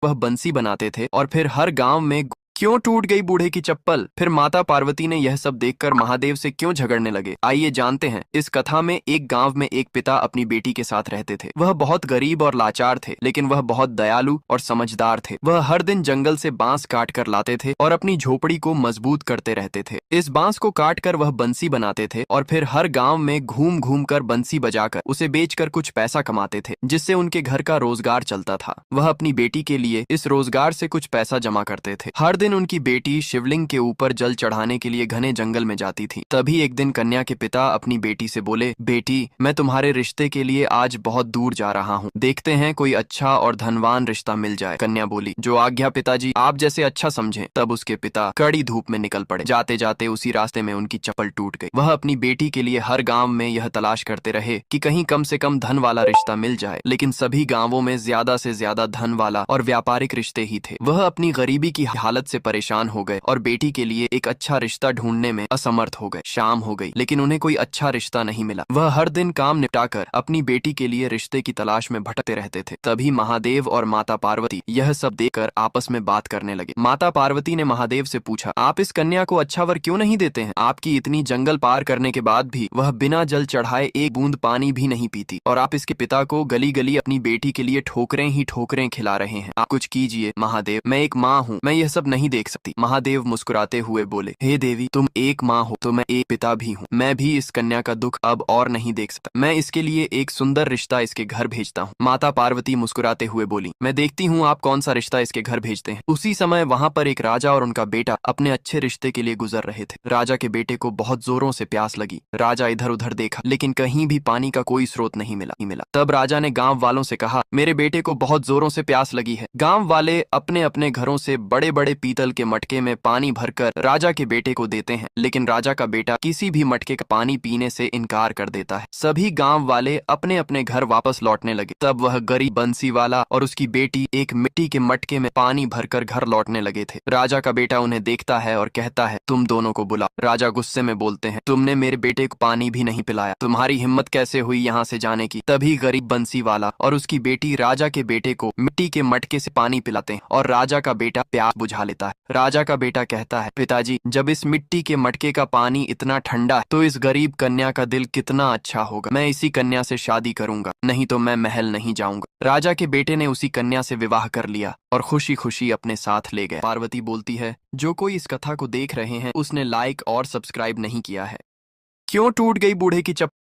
वह बंसी बनाते थे और फिर हर गांव में क्यों टूट गई बूढ़े की चप्पल। फिर माता पार्वती ने यह सब देखकर महादेव से क्यों झगड़ने लगे, आइए जानते हैं। इस कथा में एक गांव में एक पिता अपनी बेटी के साथ रहते थे। वह बहुत गरीब और लाचार थे, लेकिन वह बहुत दयालु और समझदार थे। वह हर दिन जंगल से बांस काट कर लाते थे और अपनी झोपड़ी को मजबूत करते रहते थे। इस बांस को काट कर वह बंसी बनाते थे और फिर हर गाँव में घूम घूम कर बंसी बजाकर उसे बेचकर कुछ पैसा कमाते थे, जिससे उनके घर का रोजगार चलता था। वह अपनी बेटी के लिए इस रोजगार से कुछ पैसा जमा करते थे। हर दिन उनकी बेटी शिवलिंग के ऊपर जल चढ़ाने के लिए घने जंगल में जाती थी। तभी एक दिन कन्या के पिता अपनी बेटी से बोले, बेटी मैं तुम्हारे रिश्ते के लिए आज बहुत दूर जा रहा हूँ, देखते हैं कोई अच्छा और धनवान रिश्ता मिल जाए। कन्या बोली, जो आज्ञा पिताजी, आप जैसे अच्छा समझें। तब उसके पिता कड़ी धूप में निकल पड़े। जाते जाते उसी रास्ते में उनकी चप्पल टूट गई। वह अपनी बेटी के लिए हर गांव में यह तलाश करते रहे कि कहीं कम से कम धन वाला रिश्ता मिल जाए, लेकिन सभी गांवों में ज्यादा से ज्यादा धन वाला और व्यापारिक रिश्ते ही थे। वह अपनी गरीबी की हालत से परेशान हो गए और बेटी के लिए एक अच्छा रिश्ता ढूंढने में असमर्थ हो गए। शाम हो गई, लेकिन उन्हें कोई अच्छा रिश्ता नहीं मिला। वह हर दिन काम निपटाकर अपनी बेटी के लिए रिश्ते की तलाश में भटकते रहते थे। तभी महादेव और माता पार्वती यह सब देखकर आपस में बात करने लगे। माता पार्वती ने महादेव से पूछा, आप इस कन्या को अच्छा वर क्यों नहीं देते हैं? आपकी इतनी जंगल पार करने के बाद भी वह बिना जल चढ़ाए एक बूंद पानी भी नहीं पीती, और आप इसके पिता को गली गली अपनी बेटी के लिए ठोकरें ही ठोकरें खिला रहे हैं। आप कुछ कीजिए महादेव, मैं एक माँ हूँ, मैं यह सब नहीं देख सकती। महादेव मुस्कुराते हुए बोले, हे देवी, तुम एक माँ हो तो मैं एक पिता भी हूँ। मैं भी इस कन्या का दुख अब और नहीं देख सकता। मैं इसके लिए एक सुंदर रिश्ता इसके घर भेजता हूँ। माता पार्वती मुस्कुराते हुए बोली, मैं देखती हूँ आप कौन सा रिश्ता इसके घर भेजते हैं। उसी समय वहाँ पर एक राजा और उनका बेटा अपने अच्छे रिश्ते के लिए गुजर रहे थे। राजा के बेटे को बहुत जोरों से प्यास लगी। राजा इधर उधर देखा, लेकिन कहीं भी पानी का कोई स्रोत नहीं मिला। तब राजा ने गाँव वालों से कहा, मेरे बेटे को बहुत जोरों से प्यास लगी है। गाँव वाले अपने अपने घरों से बड़े बड़े पीतल के मटके में पानी भरकर राजा के बेटे को देते हैं, लेकिन राजा का बेटा किसी भी मटके का पानी पीने से इनकार कर देता है। सभी गांव वाले अपने अपने घर वापस लौटने लगे। तब वह गरीब बंसी वाला और उसकी बेटी एक मिट्टी के मटके में पानी भरकर घर लौटने लगे थे। राजा का बेटा उन्हें देखता है और कहता है, तुम दोनों को बुला। राजा गुस्से में बोलते हैं, तुमने मेरे बेटे को पानी भी नहीं पिलाया, तुम्हारी हिम्मत कैसे हुई यहाँ से जाने की? तभी गरीब बंसी वाला और उसकी बेटी राजा के बेटे को मिट्टी के मटके से पानी पिलाते हैं और राजा का बेटा प्यास बुझा लेता है। राजा का बेटा कहता है, पिताजी, जब इस मिट्टी के मटके का पानी इतना ठंडा है तो इस गरीब कन्या का दिल कितना अच्छा होगा। मैं इसी कन्या से शादी करूंगा, नहीं तो मैं महल नहीं जाऊंगा। राजा के बेटे ने उसी कन्या से विवाह कर लिया और खुशी खुशी अपने साथ ले गए। पार्वती बोलती है, जो कोई इस कथा को देख रहे हैं उसने लाइक और सब्सक्राइब नहीं किया है। क्यों टूट गई बूढ़े की चप्पल?